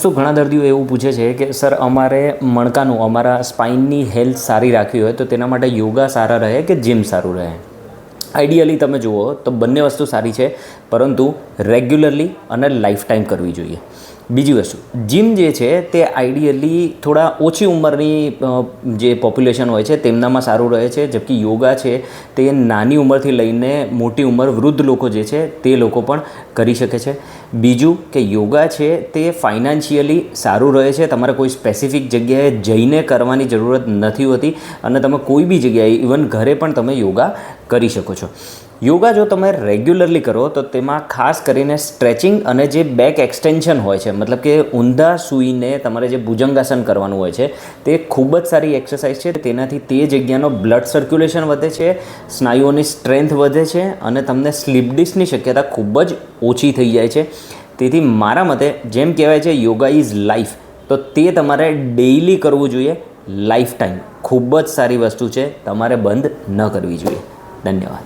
દોસ્તો, ઘણા દર્દીઓ એવું પૂછે છે કે સર, અમારે મણકાનું, અમારા સ્પાઇનની હેલ્થ સારી રાખવી હોય તો તેના માટે યોગા સારા રહે કે જીમ સારું રહે? આઈડિયલી તમે જુઓ તો બંને વસ્તુ સારી છે, પરંતુ રેગ્યુલરલી અને લાઈફ ટાઈમ કરવી જોઈએ. બીજી વસ્તુ, જીમ જે છે તે આઈડિયલી થોડા ઓછી ઉંમરની જે પોપ્યુલેશન હોય છે તેમનામાં સારું રહે છે, જબકી યોગા છે તે નાની ઉંમરથી લઈને મોટી ઉંમર વૃદ્ધ લોકો જે છે તે લોકો પણ કરી શકે છે. બીજું કે યોગા છે તે ફાઇનાન્શિયલી સારું રહે છે. તમારે કોઈ સ્પેસિફિક જગ્યાએ જઈને કરવાની જરૂરત નથી હોતી અને તમે કોઈ બી જગ્યાએ, ઇવન ઘરે પણ તમે યોગા કરી શકો છો. યોગા જો તમે રેગ્યુલરલી કરો તો તેમાં ખાસ કરીને સ્ટ્રેચિંગ અને જે બેક એક્સટેન્શન હોય છે, મતલબ કે ઊંધા સૂઈને તમારે જે ભુજંગાસન કરવાનું હોય છે, તે ખૂબ જ સારી એક્સરસાઇઝ છે. તેનાથી તે જગ્યાનો બ્લડ સર્ક્યુલેશન વધે છે, સ્નાયુઓની સ્ટ્રેન્થ વધે છે અને તમને સ્લીપ ડિસ્કની શક્યતા ખૂબ જ ઓછી થઈ જાય છે. તેથી મારા મતે, જેમ કહેવાય છે યોગા ઇઝ લાઈફ, તો તે તમારે ડેઇલી કરવું જોઈએ. લાઈફ ટાઈમ ખૂબ જ સારી વસ્તુ છે, તમારે બંધ ન કરવી જોઈએ. ધન્યવાદ.